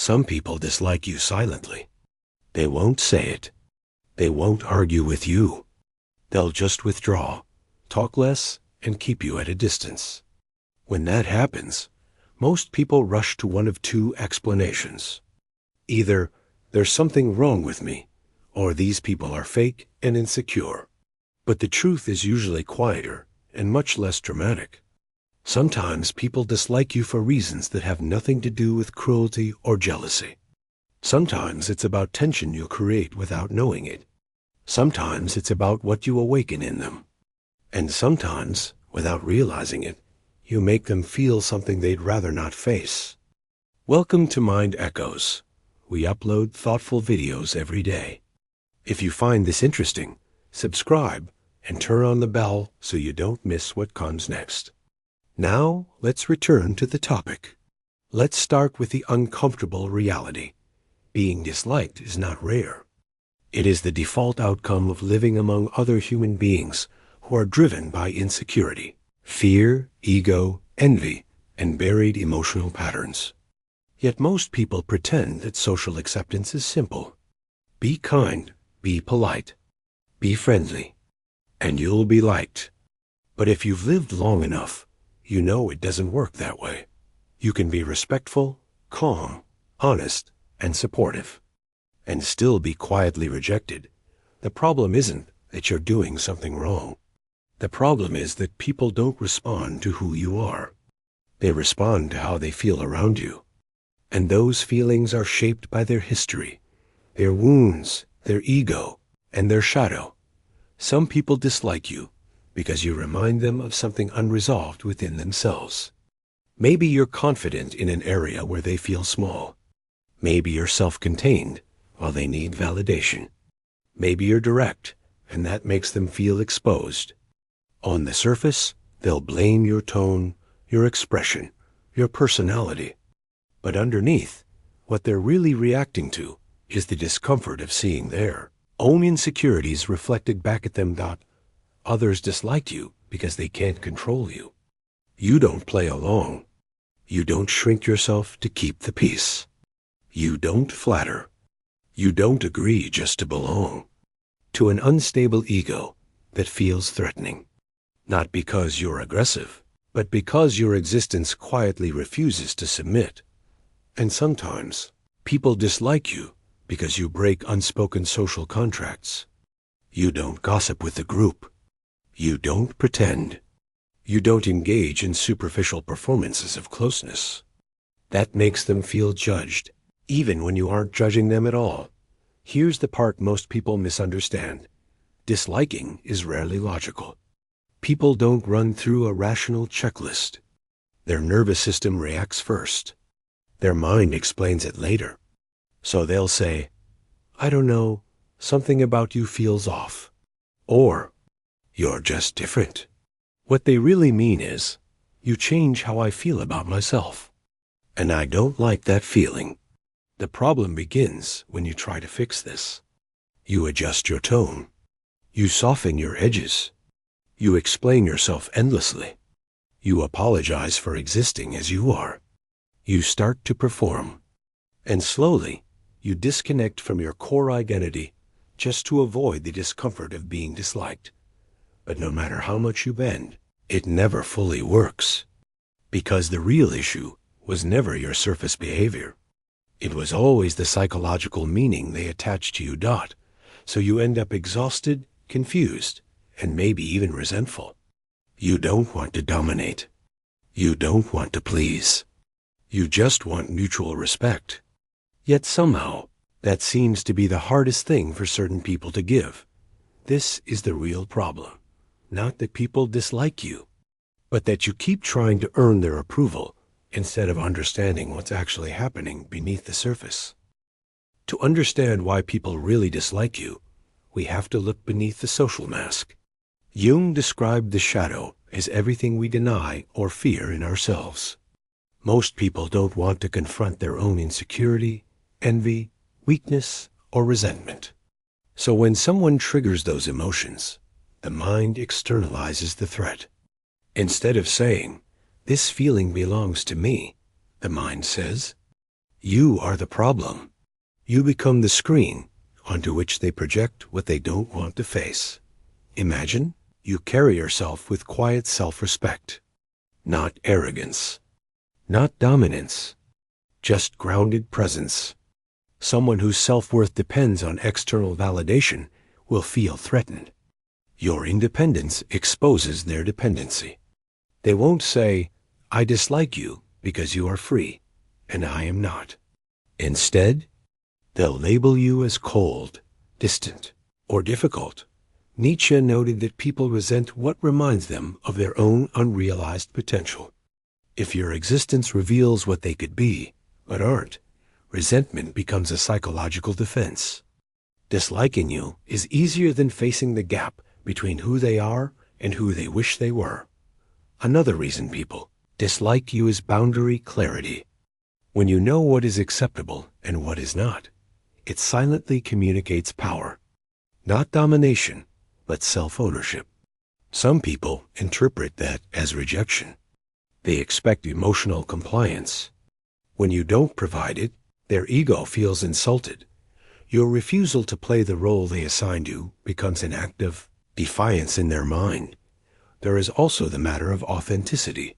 Some people dislike you silently. They won't say it. They won't argue with you. They'll just withdraw, talk less, and keep you at a distance. When that happens, most people rush to one of two explanations. Either there's something wrong with me, or these people are fake and insecure. But the truth is usually quieter and much less dramatic. Sometimes people dislike you for reasons that have nothing to do with cruelty or jealousy. Sometimes it's about tension you create without knowing it. Sometimes it's about what you awaken in them. And sometimes, without realizing it, you make them feel something they'd rather not face. Welcome to Mind Echoes. We upload thoughtful videos every day. If you find this interesting, subscribe and turn on the bell so you don't miss what comes next. Now, let's return to the topic. Let's start with the uncomfortable reality. Being disliked is not rare. It is the default outcome of living among other human beings who are driven by insecurity, fear, ego, envy, and buried emotional patterns. Yet most people pretend that social acceptance is simple. Be kind, be polite, be friendly, and you'll be liked. But if you've lived long enough, you know it doesn't work that way. You can be respectful, calm, honest, and supportive, and still be quietly rejected. The problem isn't that you're doing something wrong. The problem is that people don't respond to who you are. They respond to how they feel around you. And those feelings are shaped by their history, their wounds, their ego, and their shadow. Some people dislike you because you remind them of something unresolved within themselves. Maybe you're confident in an area where they feel small. Maybe you're self-contained while they need validation. Maybe you're direct, and that makes them feel exposed. On the surface, they'll blame your tone, your expression, your personality. But underneath, what they're really reacting to is the discomfort of seeing their own insecurities reflected back at them. Others dislike you because they can't control you. You don't play along. You don't shrink yourself to keep the peace. You don't flatter. You don't agree just to belong. To an unstable ego that feels threatening. Not because you're aggressive, but because your existence quietly refuses to submit. And sometimes, people dislike you because you break unspoken social contracts. You don't gossip with the group. You don't pretend. You don't engage in superficial performances of closeness. That makes them feel judged, even when you aren't judging them at all. Here's the part most people misunderstand. Disliking is rarely logical. People don't run through a rational checklist. Their nervous system reacts first. Their mind explains it later. So they'll say, I don't know, something about you feels off. Or, you're just different. What they really mean is, you change how I feel about myself. And I don't like that feeling. The problem begins when you try to fix this. You adjust your tone. You soften your edges. You explain yourself endlessly. You apologize for existing as you are. You start to perform. And slowly, you disconnect from your core identity just to avoid the discomfort of being disliked. But no matter how much you bend, it never fully works. Because the real issue was never your surface behavior. It was always the psychological meaning they attached to you. So you end up exhausted, confused, and maybe even resentful. You don't want to dominate. You don't want to please. You just want mutual respect. Yet somehow, that seems to be the hardest thing for certain people to give. This is the real problem. Not that people dislike you, but that you keep trying to earn their approval instead of understanding what's actually happening beneath the surface. To understand why people really dislike you, we have to look beneath the social mask. Jung described the shadow as everything we deny or fear in ourselves. Most people don't want to confront their own insecurity, envy, weakness, or resentment. So when someone triggers those emotions, the mind externalizes the threat. Instead of saying, this feeling belongs to me, the mind says, You are the problem. You become the screen onto which they project what they don't want to face. Imagine you carry yourself with quiet self-respect, not arrogance, not dominance, just grounded presence. Someone whose self-worth depends on external validation will feel threatened. Your independence exposes their dependency. They won't say, "I dislike you because you are free, and I am not." Instead, they'll label you as cold, distant, or difficult. Nietzsche noted that people resent what reminds them of their own unrealized potential. If your existence reveals what they could be, but aren't, resentment becomes a psychological defense. Disliking you is easier than facing the gap between who they are and who they wish they were. Another reason people dislike you is boundary clarity. When you know what is acceptable and what is not, it silently communicates power. Not domination, but self-ownership. Some people interpret that as rejection. They expect emotional compliance. When you don't provide it, their ego feels insulted. Your refusal to play the role they assigned you becomes an act of defiance in their mind. There is also the matter of authenticity.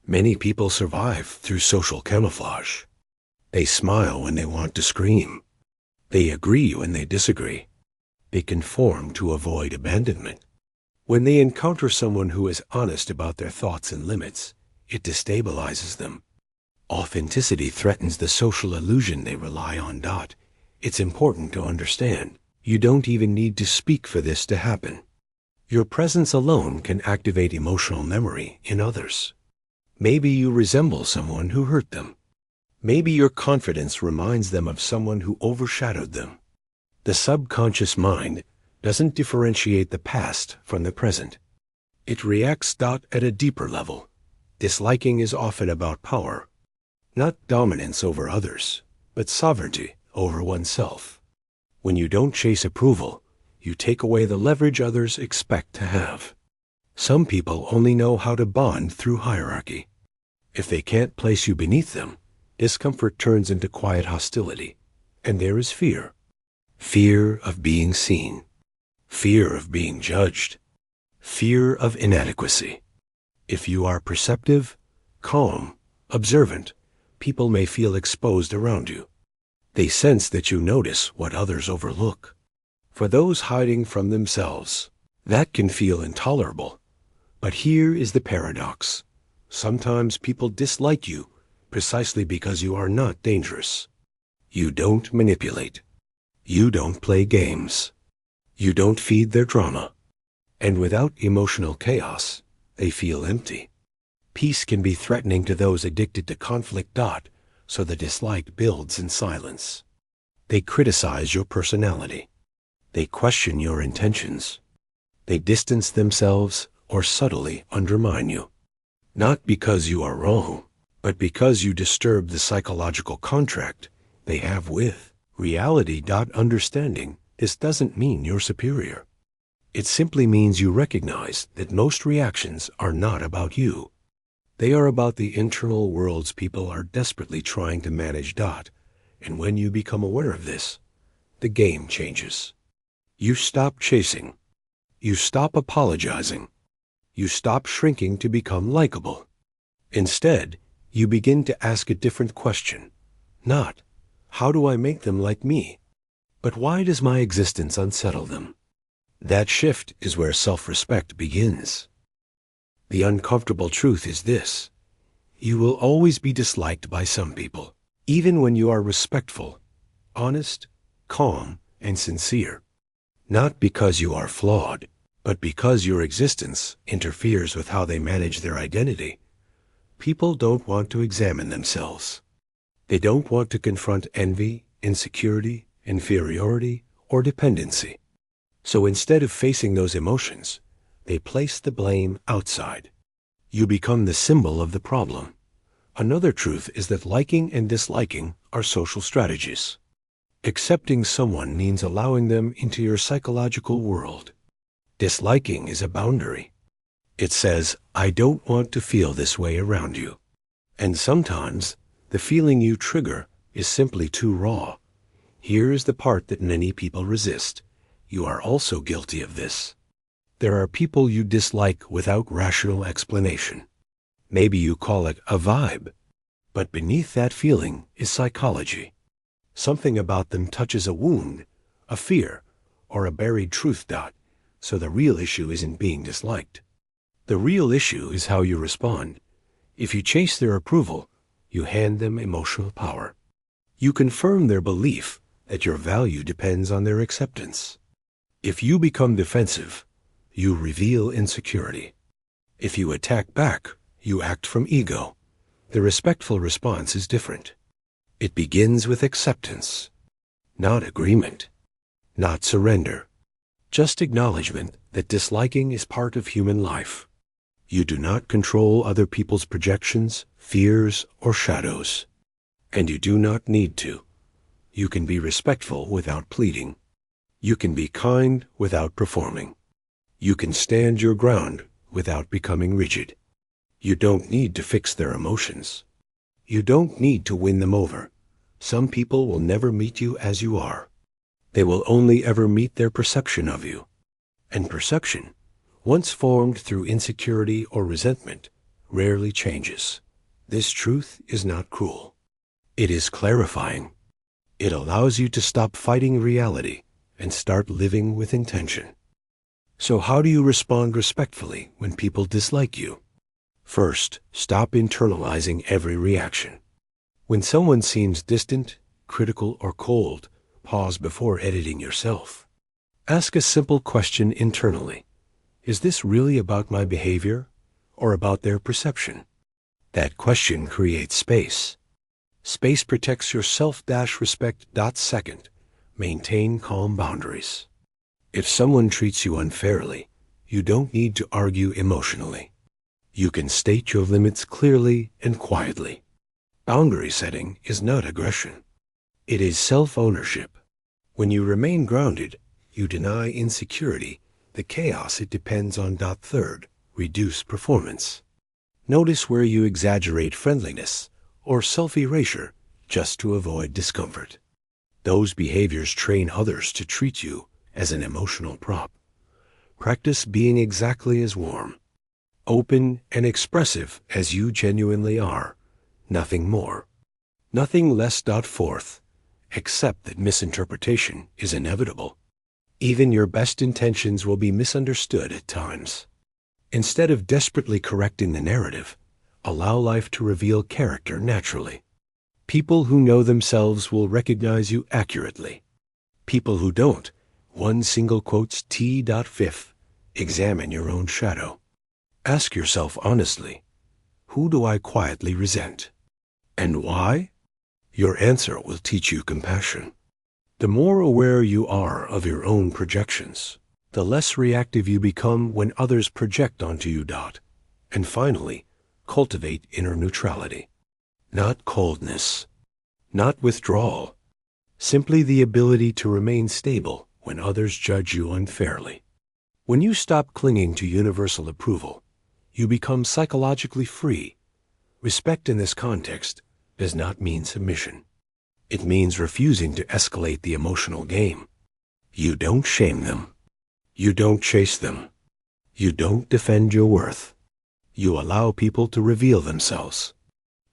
Many people survive through social camouflage. They smile when they want to scream. They agree when they disagree. They conform to avoid abandonment. When they encounter someone who is honest about their thoughts and limits, it destabilizes them. Authenticity threatens the social illusion they rely on. It's important to understand. You don't even need to speak for this to happen. Your presence alone can activate emotional memory in others. Maybe you resemble someone who hurt them. Maybe your confidence reminds them of someone who overshadowed them. The subconscious mind doesn't differentiate the past from the present. It reacts at a deeper level. Disliking is often about power, not dominance over others, but sovereignty over oneself. When you don't chase approval, you take away the leverage others expect to have. Some people only know how to bond through hierarchy. If they can't place you beneath them, discomfort turns into quiet hostility, and there is fear. Fear of being seen. Fear of being judged. Fear of inadequacy. If you are perceptive, calm, observant, people may feel exposed around you. They sense that you notice what others overlook. For those hiding from themselves, that can feel intolerable. But here is the paradox. Sometimes people dislike you precisely because you are not dangerous. You don't manipulate. You don't play games. You don't feed their drama. And without emotional chaos, they feel empty. Peace can be threatening to those addicted to conflict. So the dislike builds in silence. They criticize your personality. They question your intentions. They distance themselves or subtly undermine you. Not because you are wrong, but because you disturb the psychological contract they have with reality. Understanding this doesn't mean you're superior. It simply means you recognize that most reactions are not about you. They are about the internal worlds people are desperately trying to manage. And when you become aware of this, the game changes. You stop chasing. You stop apologizing. You stop shrinking to become likable. Instead, you begin to ask a different question. Not, how do I make them like me? But why does my existence unsettle them? That shift is where self-respect begins. The uncomfortable truth is this: you will always be disliked by some people, even when you are respectful, honest, calm, and sincere. Not because you are flawed, but because your existence interferes with how they manage their identity. People don't want to examine themselves. They don't want to confront envy, insecurity, inferiority, or dependency. So instead of facing those emotions, they place the blame outside. You become the symbol of the problem. Another truth is that liking and disliking are social strategies. Accepting someone means allowing them into your psychological world. Disliking is a boundary. It says, I don't want to feel this way around you. And sometimes, the feeling you trigger is simply too raw. Here is the part that many people resist. You are also guilty of this. There are people you dislike without rational explanation. Maybe you call it a vibe, but beneath that feeling is psychology. Something about them touches a wound, a fear, or a buried truth. So the real issue isn't being disliked. The real issue is how you respond. If you chase their approval, you hand them emotional power. You confirm their belief that your value depends on their acceptance. If you become defensive, you reveal insecurity. If you attack back, you act from ego. The respectful response is different. It begins with acceptance, not agreement, not surrender, just acknowledgement that disliking is part of human life. You do not control other people's projections, fears, or shadows. And you do not need to. You can be respectful without pleading. You can be kind without performing. You can stand your ground without becoming rigid. You don't need to fix their emotions. You don't need to win them over. Some people will never meet you as you are. They will only ever meet their perception of you. And perception, once formed through insecurity or resentment, rarely changes. This truth is not cruel. It is clarifying. It allows you to stop fighting reality and start living with intention. So how do you respond respectfully when people dislike you? First, stop internalizing every reaction. When someone seems distant, critical, or cold, pause before editing yourself. Ask a simple question internally. Is this really about my behavior or about their perception? That question creates space. Space protects your self-respect. Second, maintain calm boundaries. If someone treats you unfairly, you don't need to argue emotionally. You can state your limits clearly and quietly. Boundary setting is not aggression. It is self-ownership. When you remain grounded, you deny insecurity, the chaos it depends on. Third, reduce performance. Notice where you exaggerate friendliness or self-erasure just to avoid discomfort. Those behaviors train others to treat you as an emotional prop. Practice being exactly as warm, open, and expressive as you genuinely are. Nothing more. Nothing less. Fourth, accept that misinterpretation is inevitable. Even your best intentions will be misunderstood at times. Instead of desperately correcting the narrative, allow life to reveal character naturally. People who know themselves will recognize you accurately. People who don't, one single quotes. Fifth, examine your own shadow. Ask yourself honestly, who do I quietly resent? And why? Your answer will teach you compassion. The more aware you are of your own projections, the less reactive you become when others project onto you. And finally, cultivate inner neutrality. Not coldness, not withdrawal, simply the ability to remain stable when others judge you unfairly. When you stop clinging to universal approval, you become psychologically free. Respect in this context does not mean submission. It means refusing to escalate the emotional game. You don't shame them. You don't chase them. You don't defend your worth. You allow people to reveal themselves.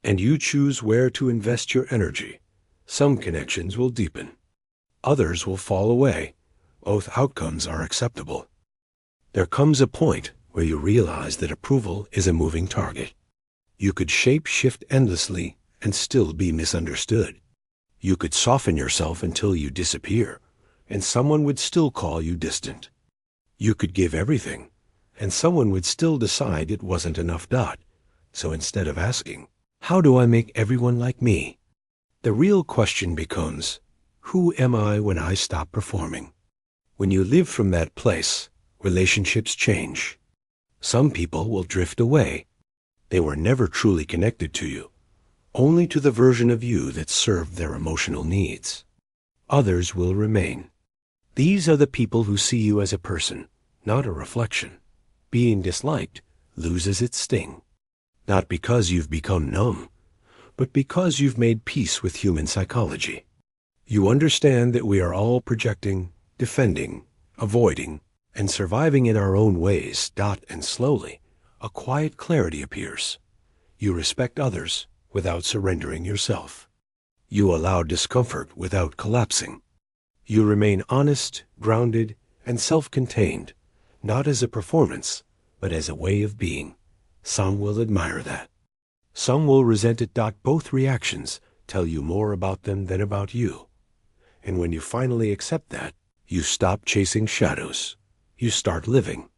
And you choose where to invest your energy. Some connections will deepen. Others will fall away. Both outcomes are acceptable. There comes a point where you realize that approval is a moving target. You could shape-shift endlessly and still be misunderstood. You could soften yourself until you disappear, and someone would still call you distant. You could give everything, and someone would still decide it wasn't enough. So instead of asking, how do I make everyone like me? The real question becomes, who am I when I stop performing? When you live from that place, relationships change. Some people will drift away. They were never truly connected to you, only to the version of you that served their emotional needs. Others will remain. These are the people who see you as a person, not a reflection. Being disliked loses its sting, not because you've become numb, but because you've made peace with human psychology. You understand that we are all projecting, defending, avoiding, and surviving in our own ways. And slowly, a quiet clarity appears. You respect others without surrendering yourself. You allow discomfort without collapsing. You remain honest, grounded, and self-contained, not as a performance, but as a way of being. Some will admire that. Some will resent it. Both reactions tell you more about them than about you. And when you finally accept that, you stop chasing shadows. You start living.